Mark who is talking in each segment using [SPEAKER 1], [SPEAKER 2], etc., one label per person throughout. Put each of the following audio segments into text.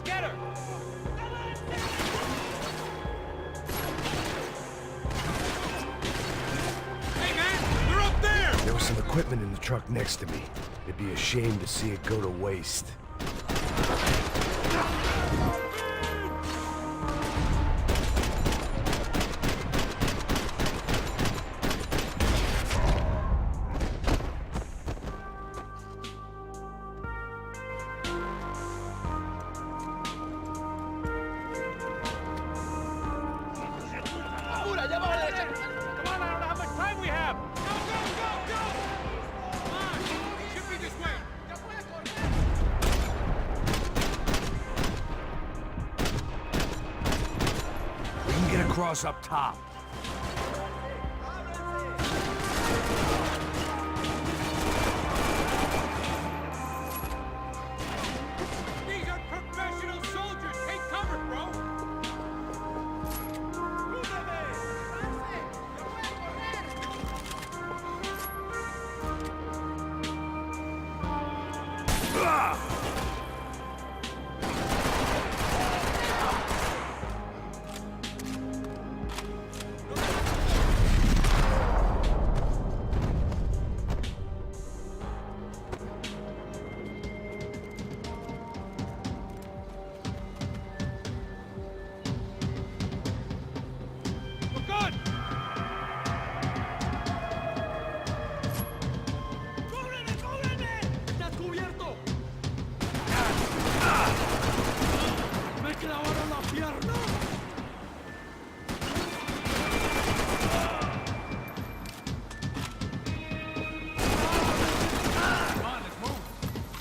[SPEAKER 1] Get her! Hey, man! They're up there!
[SPEAKER 2] There was some equipment in the truck next to me. It'd be a shame to see it go to waste. Cross up top.
[SPEAKER 1] These are professional soldiers! Take cover, bro!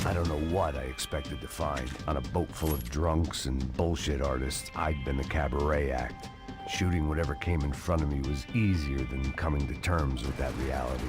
[SPEAKER 2] I don't know what I expected to find. On a boat full of drunks and bullshit artists, I'd been the cabaret act. Shooting whatever came in front of me was easier than coming to terms with that reality.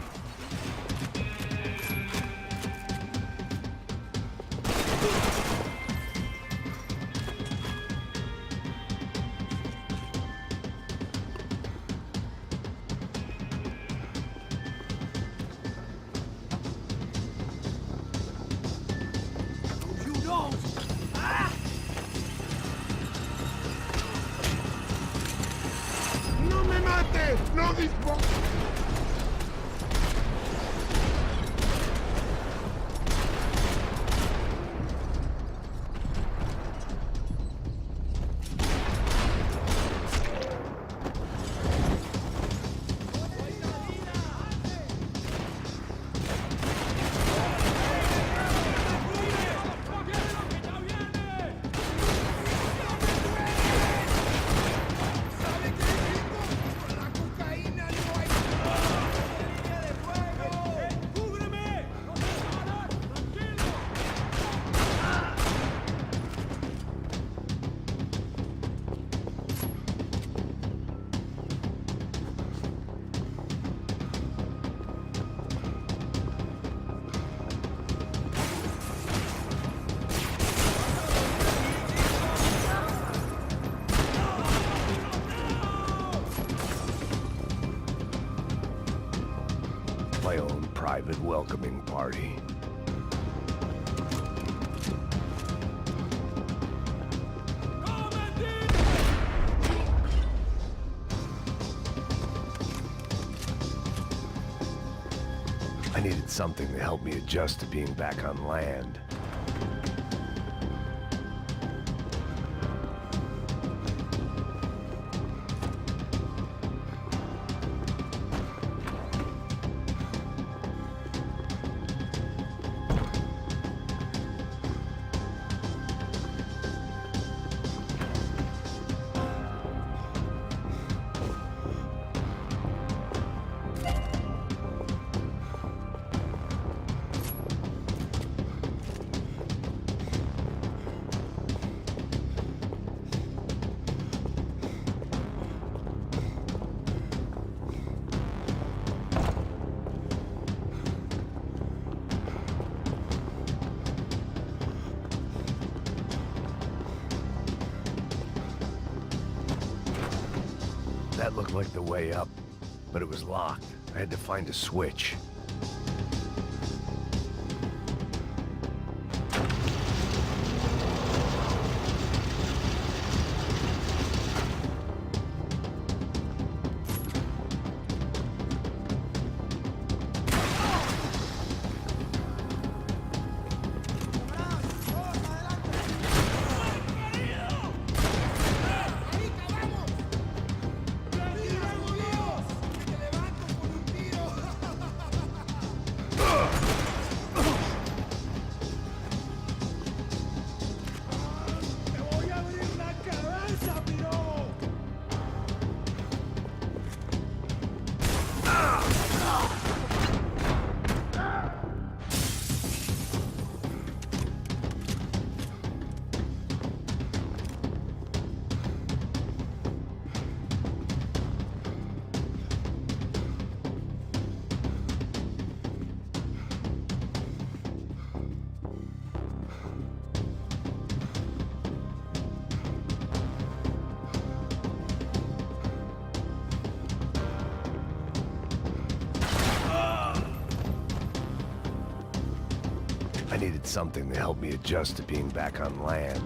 [SPEAKER 3] ¡No me mates! ¡No dispongas!
[SPEAKER 2] My own private welcoming party. I needed something to help me adjust to being back on land. That looked like the way up, but it was locked. I had to find a switch. something to help me adjust to being back on land.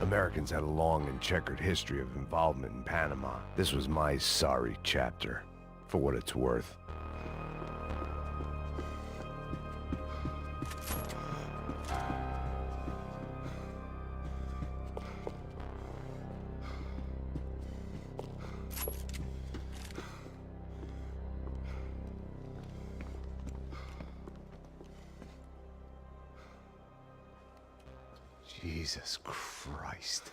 [SPEAKER 2] Americans had a long and checkered history of involvement in Panama. This was my sorry chapter, for what it's worth. Jesus Christ.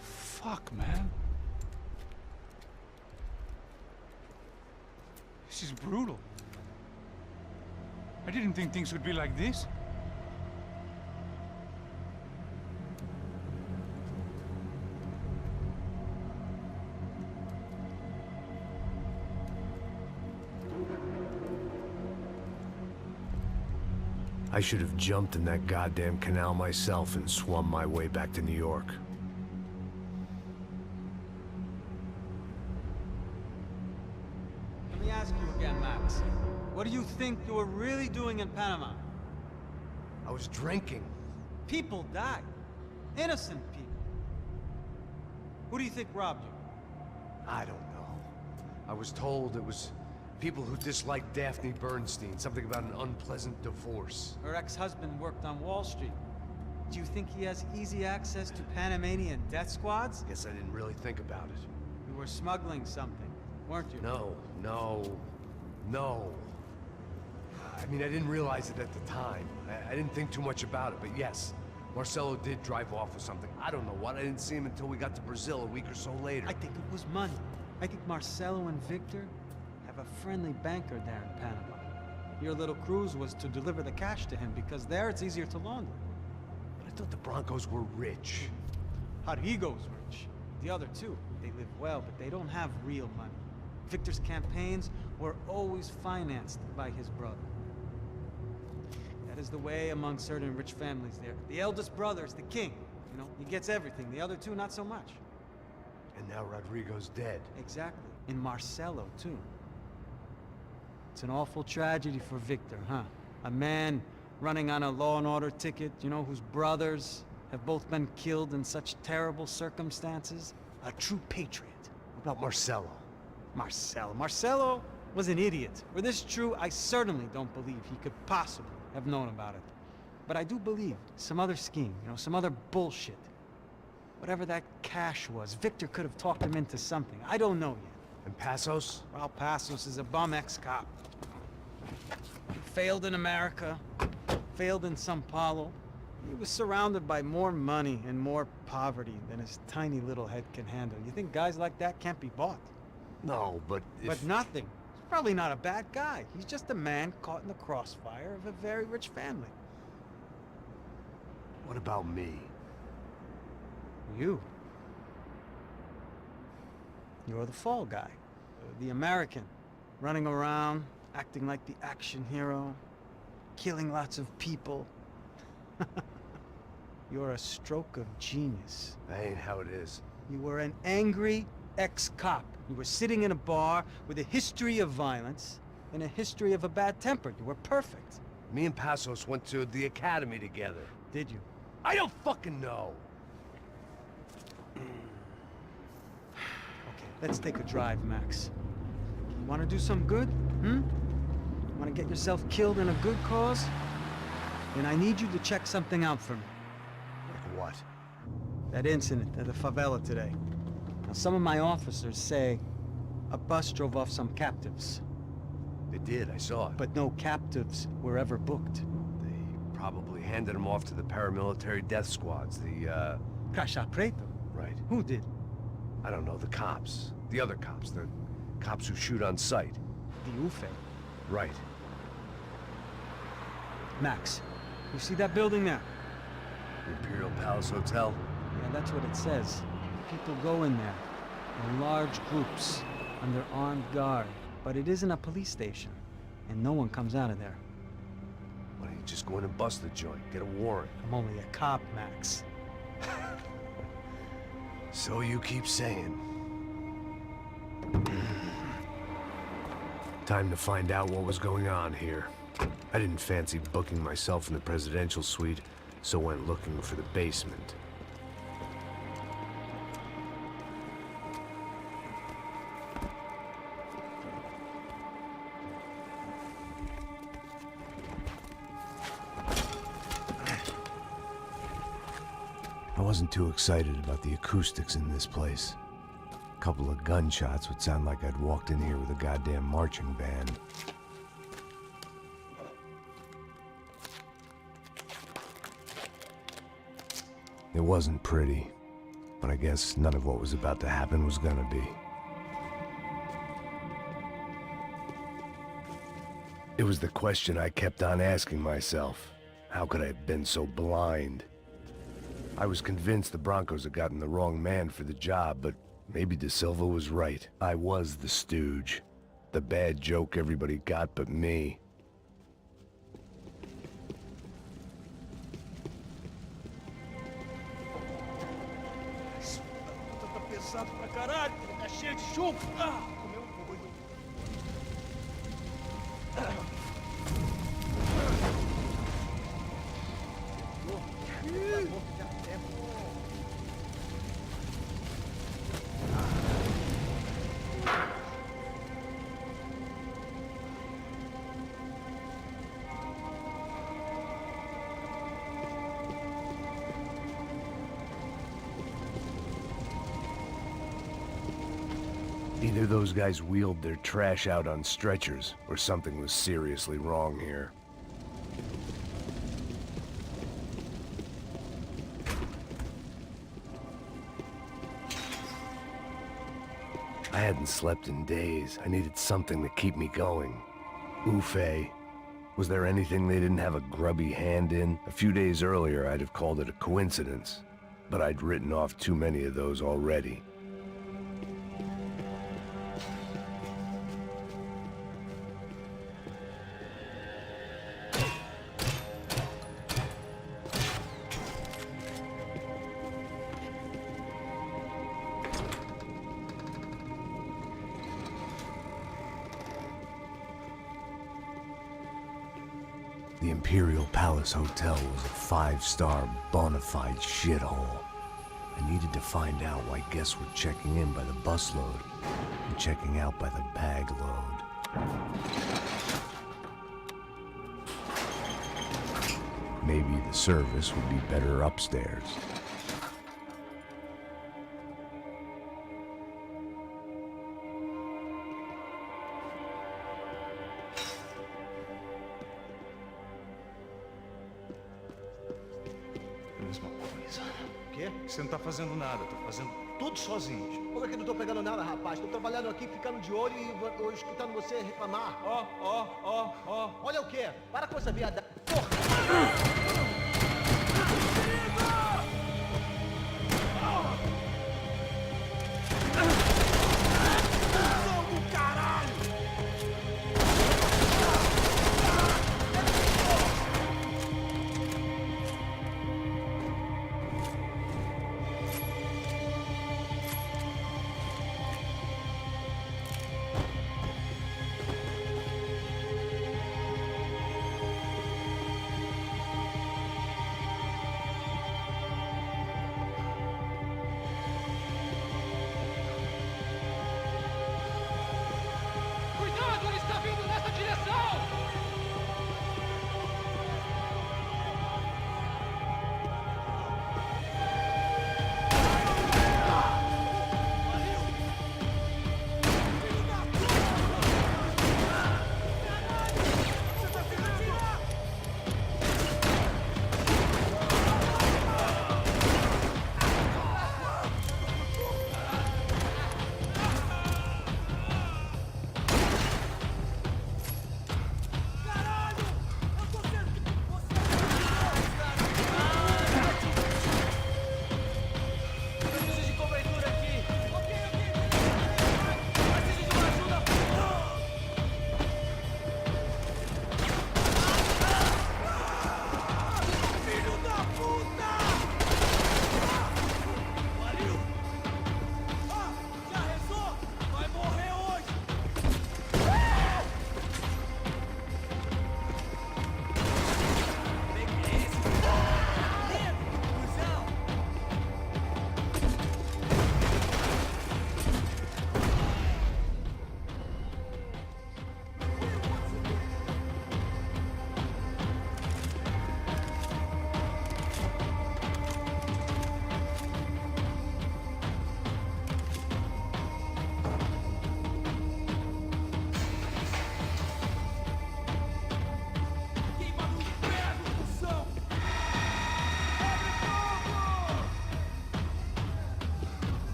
[SPEAKER 1] Fuck, man. This is brutal. I didn't think things would be like this.
[SPEAKER 2] I should have jumped in that goddamn canal myself and swum my way back to New York.
[SPEAKER 4] Let me ask you again, Max. What do you think you were really doing in Panama?
[SPEAKER 2] I was drinking.
[SPEAKER 4] People died. Innocent people. Who do you think robbed you?
[SPEAKER 5] I don't know. I was told it was people who disliked Daphne Bernstein, something about an unpleasant divorce.
[SPEAKER 4] Her ex-husband worked on Wall Street. Do you think he has easy access to Panamanian death squads?
[SPEAKER 5] Guess I didn't really think about it.
[SPEAKER 4] You were smuggling something, weren't you?
[SPEAKER 5] No. I mean, I didn't realize it at the time. I didn't think too much about it, but yes, Marcelo did drive off with something. I don't know what. I didn't see him until we got to Brazil a week or so later.
[SPEAKER 4] I think it was money. I think Marcelo and Victor have a friendly banker there in Panama. Your little cruise was to deliver the cash to him because there it's easier to launder.
[SPEAKER 5] But I thought the Broncos were rich.
[SPEAKER 4] Rodrigo's rich. The other two, they live well, but they don't have real money. Victor's campaigns were always financed by his brother. That is the way among certain rich families there. The eldest brother is the king. You know, he gets everything. The other two, not so much.
[SPEAKER 5] And now Rodrigo's dead.
[SPEAKER 4] Exactly. And Marcelo, too. It's an awful tragedy for Victor, huh? A man running on a law and order ticket, you know, whose brothers have both been killed in such terrible circumstances. A true patriot.
[SPEAKER 5] What about Marcelo?
[SPEAKER 4] Marcelo was an idiot. Were this true, I certainly don't believe he could possibly have known about it. But I do believe some other scheme, you know, some other bullshit. Whatever that cash was, Victor could have talked him into something. I don't know yet.
[SPEAKER 5] And Passos?
[SPEAKER 4] Well, Passos is a bum ex-cop. He failed in America, failed in Sao Paulo. He was surrounded by more money and more poverty than his tiny little head can handle. You think guys like that can't be bought?
[SPEAKER 5] No, but if...
[SPEAKER 4] But nothing. He's probably not a bad guy. He's just a man caught in the crossfire of a very rich family.
[SPEAKER 5] What about me?
[SPEAKER 4] You. You're the fall guy. The American. Running around, acting like the action hero. Killing lots of people. You're a stroke of genius.
[SPEAKER 5] That ain't how it is.
[SPEAKER 4] You were an angry ex-cop. You were sitting in a bar with a history of violence and a history of a bad temper. You were perfect.
[SPEAKER 5] Me and Passos went to the academy together.
[SPEAKER 4] Did you?
[SPEAKER 5] I don't fucking know!
[SPEAKER 4] Okay, Let's take a drive, Max. You want to do some good? Want to get yourself killed in a good cause? Then I need you to check something out for me.
[SPEAKER 2] Like what?
[SPEAKER 4] That incident at the favela today. Now, some of my officers say a bus drove off some captives,
[SPEAKER 5] They did, I saw it.
[SPEAKER 4] but no captives were ever booked.
[SPEAKER 5] They probably handed them off to the paramilitary death squads, the,
[SPEAKER 4] Caixa Preto?
[SPEAKER 5] Right.
[SPEAKER 4] Who did?
[SPEAKER 5] I don't know, the cops. The other cops, the cops who shoot on sight.
[SPEAKER 4] The UFE.
[SPEAKER 5] Right.
[SPEAKER 4] Max, you see that building there?
[SPEAKER 5] The Imperial Palace Hotel?
[SPEAKER 4] Yeah, that's what it says. People go in there in large groups under armed guard, but it isn't a police station, and no one comes out of there.
[SPEAKER 5] Why don't you just go in and bust the joint, get a warrant?
[SPEAKER 4] I'm only a cop, Max.
[SPEAKER 5] So you keep saying.
[SPEAKER 2] Time to find out what was going on here. I didn't fancy booking myself in the presidential suite, so went looking for the basement. I wasn't too excited about the acoustics in this place. A couple of gunshots would sound like I'd walked in here with a goddamn marching band. It wasn't pretty, but I guess none of what was about to happen was gonna be. It was the question I kept on asking myself. How could I have been so blind? I was convinced the Broncos had gotten the wrong man for the job, but maybe De Silva was right. I was the stooge. The bad joke everybody got but me.
[SPEAKER 1] Tá pesado pra caralho, tá cheio de chumbo. Comeu um pouco.
[SPEAKER 2] Either those guys wheeled their trash out on stretchers, or something was seriously wrong here. I hadn't slept in days. I needed something to keep me going. UFE. Was there anything they didn't have a grubby hand in? A few days earlier, I'd have called it a coincidence, but I'd written off too many of those already. The Imperial Palace Hotel was a five-star bona fide shithole. I needed to find out why guests were checking in by the busload and checking out by the bag load. Maybe the service would be better upstairs.
[SPEAKER 1] Mesma coisa. O quê? Você não tá fazendo nada, tô fazendo tudo sozinho.
[SPEAKER 6] Como é que eu não tô pegando nada, rapaz? Tô trabalhando aqui, ficando de olho e escutando você reclamar.
[SPEAKER 1] Ó.
[SPEAKER 6] Olha o quê? Para com essa viada. Porra!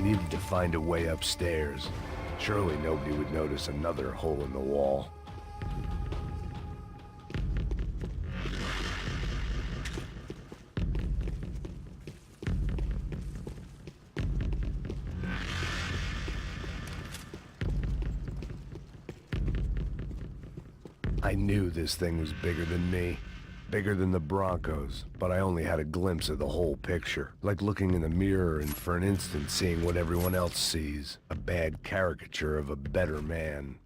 [SPEAKER 2] needed to find a way upstairs. Surely nobody would notice another hole in the wall. I knew this thing was bigger than me. Bigger than the Broncos, but I only had a glimpse of the whole picture. Like looking in the mirror and for an instant seeing what everyone else sees. A bad caricature of a better man.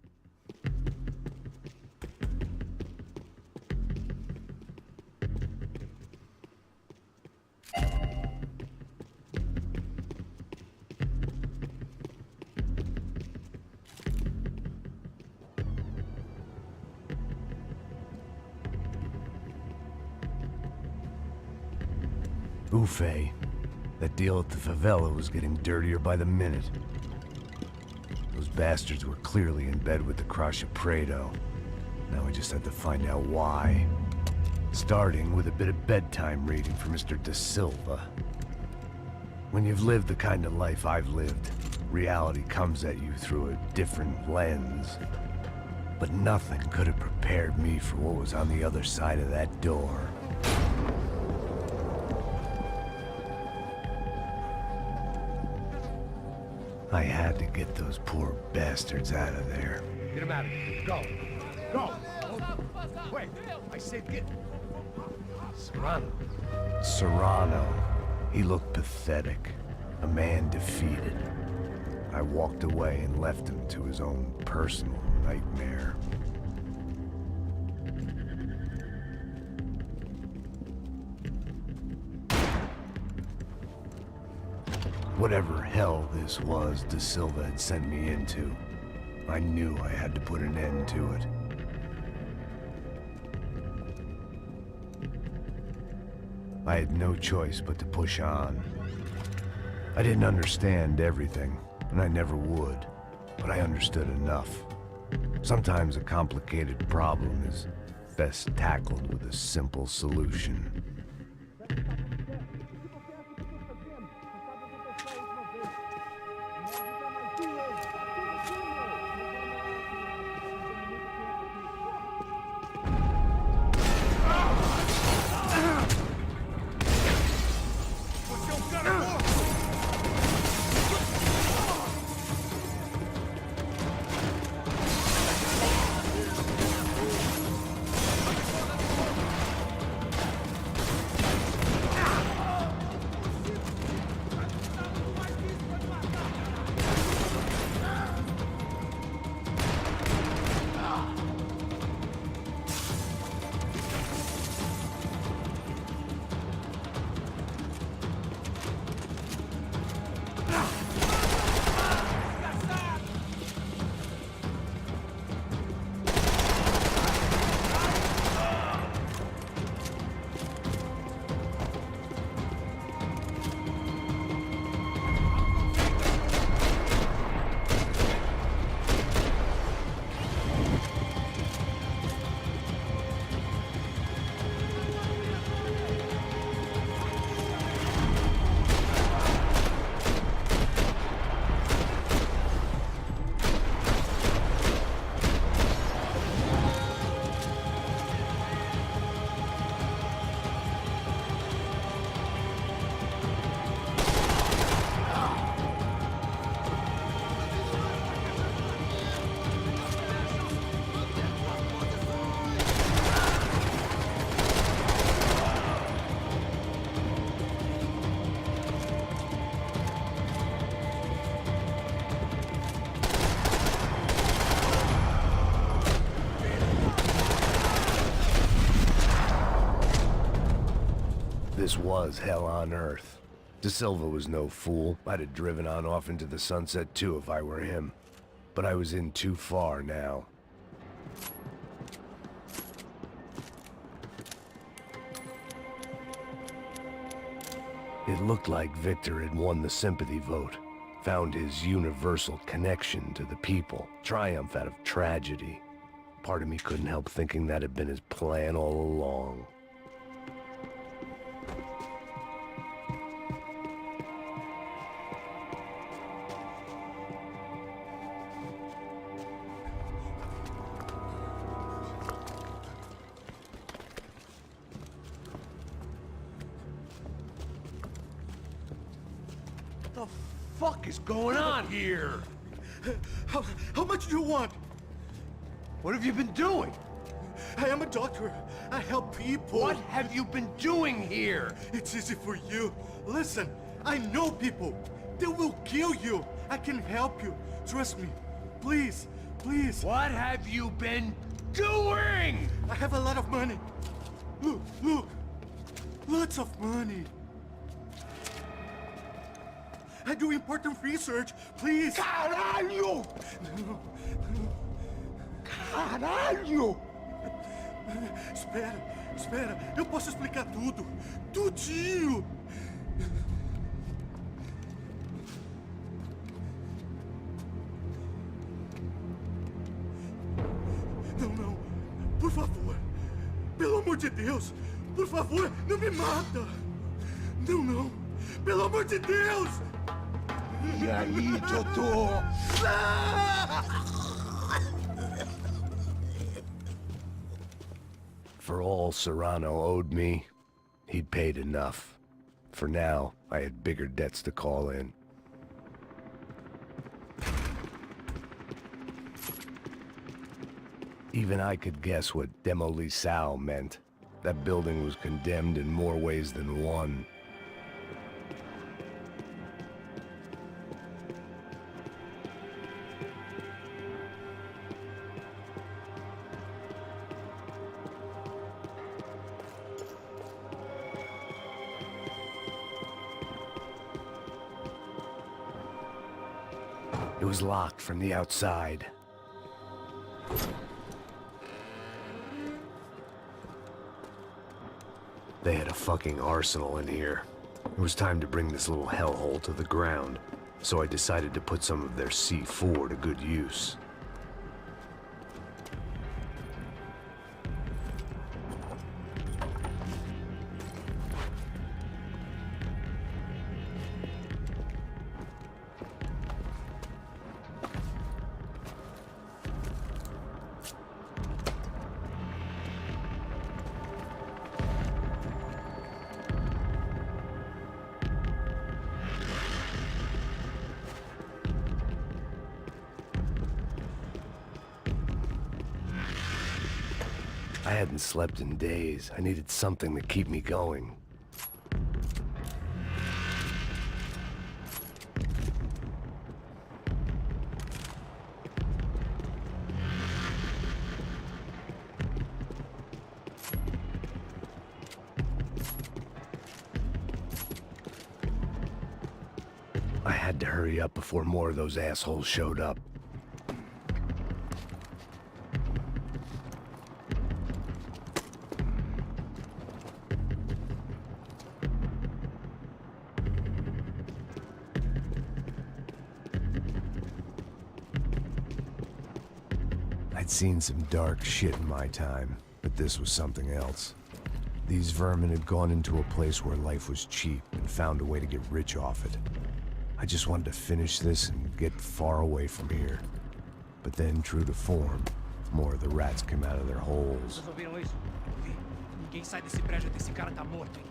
[SPEAKER 2] Ufe. That deal at the favela was getting dirtier by the minute. Those bastards were clearly in bed with the Crusha Prado. Now we just had to find out why. Starting with a bit of bedtime reading for Mr. Da Silva. When you've lived the kind of life I've lived, reality comes at you through a different lens. But nothing could have prepared me for what was on the other side of that door. I had to get those poor bastards out of there.
[SPEAKER 5] Get him out of here. Go. Go. Wait. I said get... Serrano.
[SPEAKER 2] Serrano. He looked pathetic. A man defeated. I walked away and left him to his own personal nightmare. Whatever hell this was Da Silva had sent me into, I knew I had to put an end to it. I had no choice but to push on. I didn't understand everything, and I never would, but I understood enough. Sometimes a complicated problem is best tackled with a simple solution. This was hell on earth. Da Silva was no fool. I'd have driven on off into the sunset too if I were him. But I was in too far now. It looked like Victor had won the sympathy vote, found his universal connection to the people, triumph out of tragedy. Part of me couldn't help thinking that had been his plan all along.
[SPEAKER 5] The fuck is going on here?
[SPEAKER 3] How much do you want?
[SPEAKER 5] What have you been doing?
[SPEAKER 3] I am a doctor. I help people.
[SPEAKER 5] What have you been doing here?
[SPEAKER 3] It's easy for you. Listen, I know people. They will kill you. I can help you. Trust me. Please, please.
[SPEAKER 5] What have you been doing?
[SPEAKER 3] I have a lot of money. Look, look. Lots of money. I do important research. Please.
[SPEAKER 5] Caralho! Caralho!
[SPEAKER 3] Espera, espera. Eu posso explicar tudo. Tudinho. Não, não. Por favor. Pelo amor de Deus. Por favor, não me mata. Não, não. Pelo amor de Deus.
[SPEAKER 5] E aí, doutor?
[SPEAKER 2] For all Serrano owed me, he'd paid enough. For now, I had bigger debts to call in. Even I could guess what demolissao meant. That building was condemned in more ways than one. It was locked from the outside. They had a fucking arsenal in here. It was time to bring this little hellhole to the ground, so I decided to put some of their C4 to good use. I hadn't slept in days. I needed something to keep me going. I had to hurry up before more of those assholes showed up. I'd seen some dark shit in my time, but this was something else. These vermin had gone into a place where life was cheap and found a way to get rich off it. I just wanted to finish this and get far away from here. But then, true to form, more of the rats came out of their holes.
[SPEAKER 7] Vocês ouviram isso? Vi. Ninguém sai desse prédio até esse cara tá morto, hein?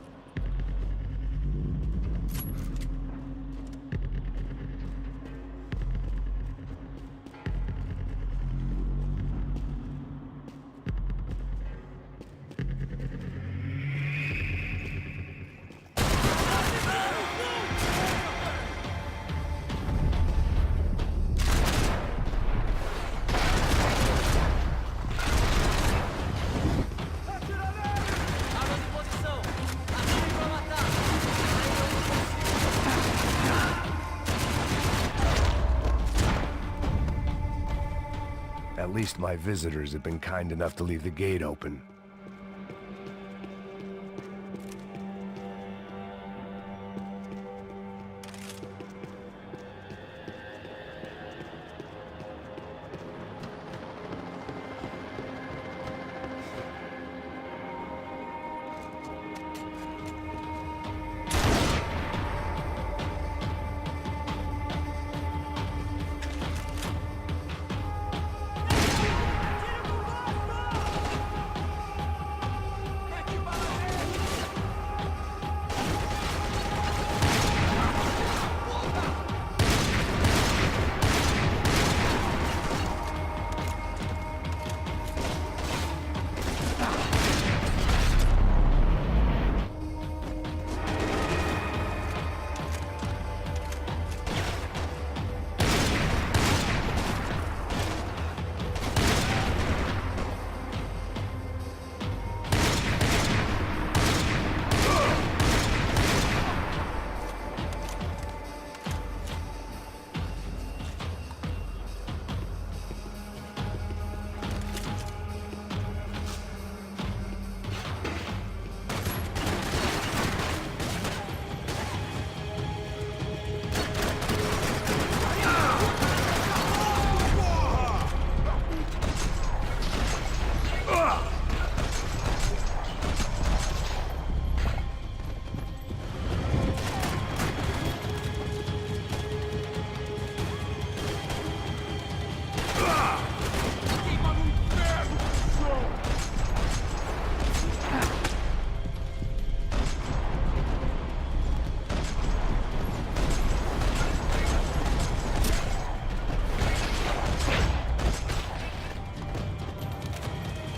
[SPEAKER 2] At least my visitors had been kind enough to leave the gate open.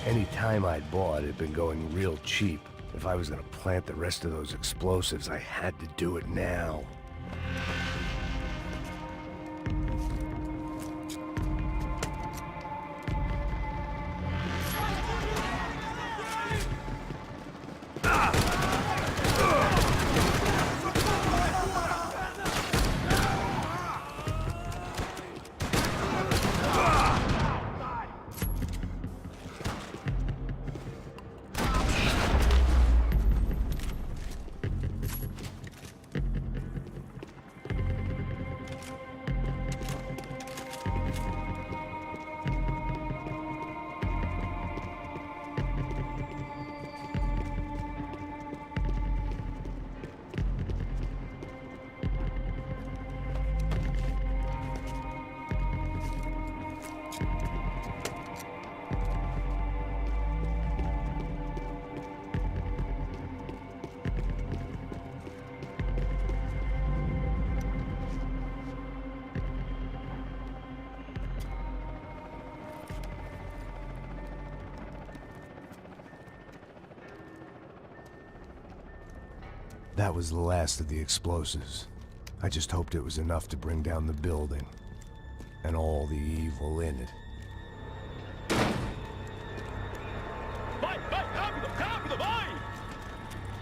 [SPEAKER 2] Any time I'd bought had been going real cheap. If I was gonna plant the rest of those explosives, I had to do it now. That was the last of the explosives. I just hoped it was enough to bring down the building. And all the evil in it.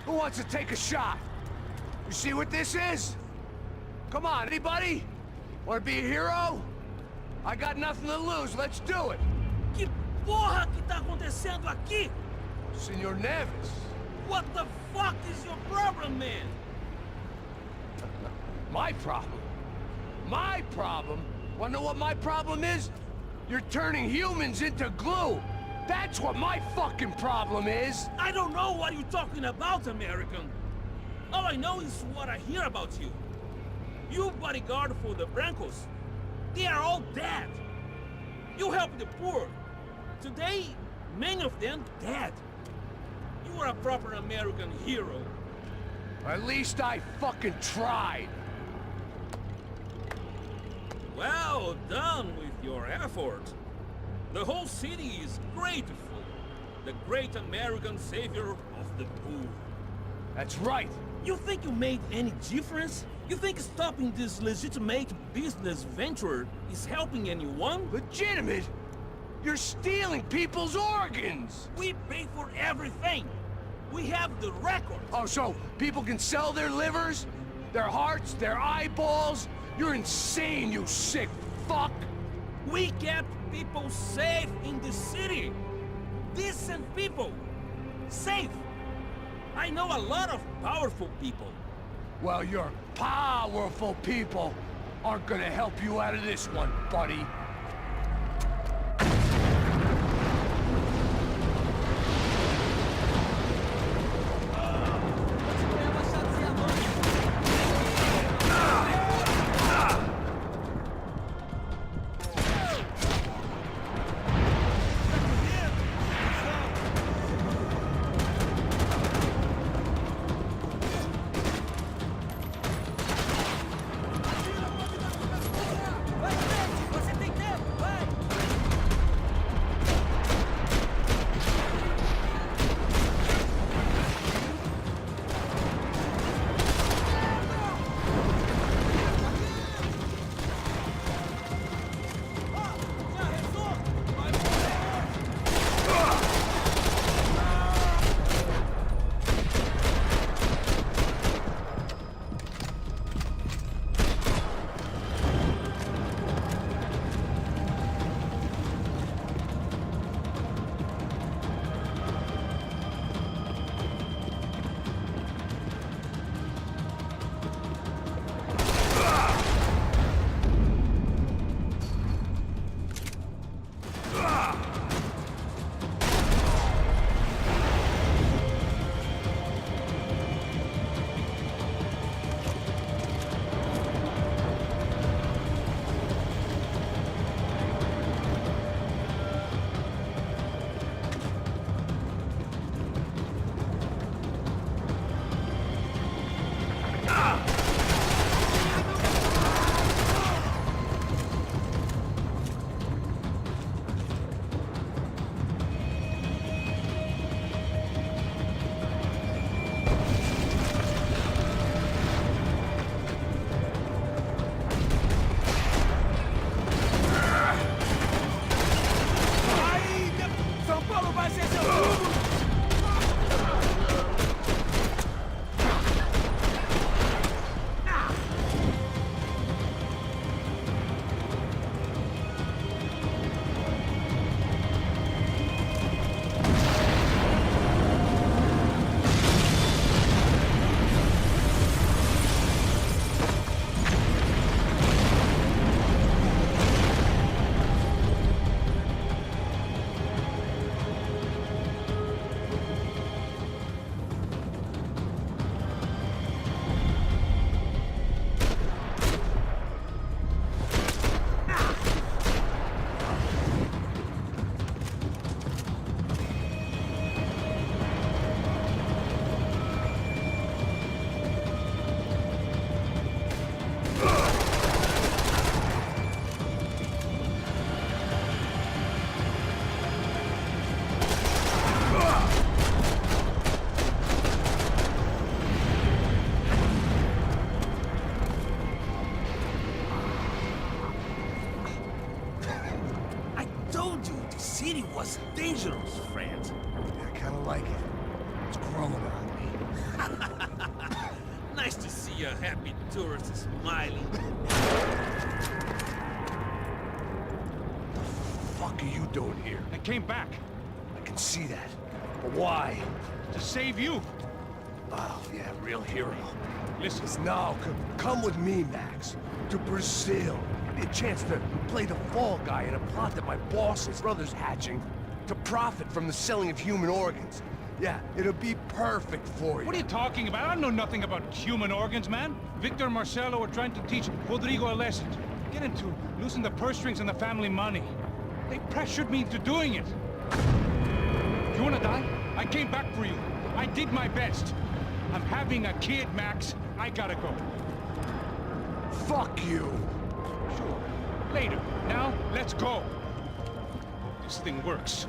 [SPEAKER 5] Who wants to take a shot? You see what this is? Come on, anybody? Want to be a hero? I got nothing to lose, let's do it!
[SPEAKER 7] Que porra que tá acontecendo aqui?
[SPEAKER 5] Senor Neves.
[SPEAKER 7] What the fuck is your problem, man?
[SPEAKER 5] My problem? My problem? Wanna know what my problem is? You're turning humans into glue! That's what my fucking problem is!
[SPEAKER 7] I don't know what you're talking about, American. All I know is what I hear about you. You bodyguard for the Brancos. They are all dead. You help the poor. Today, many of them dead. You are a proper American hero.
[SPEAKER 5] At least I fucking tried.
[SPEAKER 7] Well done with your effort. The whole city is grateful. The great American savior of the poor.
[SPEAKER 5] That's right.
[SPEAKER 7] You think you made any difference? You think stopping this legitimate business venture is helping anyone?
[SPEAKER 5] Legitimate? You're stealing people's organs!
[SPEAKER 7] We pay for everything. We have the record.
[SPEAKER 5] Oh, so people can sell their livers? Their hearts? Their eyeballs? You're insane, you sick fuck!
[SPEAKER 7] We kept people safe in the city. Decent people. Safe. I know a lot of powerful people.
[SPEAKER 5] Well, your powerful people aren't gonna help you out of this one, buddy.
[SPEAKER 7] Você tem friend.
[SPEAKER 5] I kinda like it. It's growing on me.
[SPEAKER 7] Nice to see a happy tourist smiling.
[SPEAKER 5] What the fuck are you doing here?
[SPEAKER 8] I came back
[SPEAKER 5] I can see that. But why?
[SPEAKER 8] to save you.
[SPEAKER 5] Oh, yeah, real hero.
[SPEAKER 8] Listen,
[SPEAKER 5] No, come with me, Max. To Brazil. Give me a chance to play the fall guy in a plot that my boss's brother's hatching to profit from the selling of human organs. Yeah, it'll be perfect for you.
[SPEAKER 8] what are you talking about? I know nothing about human organs, man. Victor and Marcelo are trying to teach Rodrigo a lesson. Get him to loosen the purse strings and the family money. They pressured me into doing it. You wanna die? I came back for you. I did my best. I'm having a kid, Max. I gotta go.
[SPEAKER 5] Fuck you!
[SPEAKER 8] Sure. Later. Now, let's go. This thing works.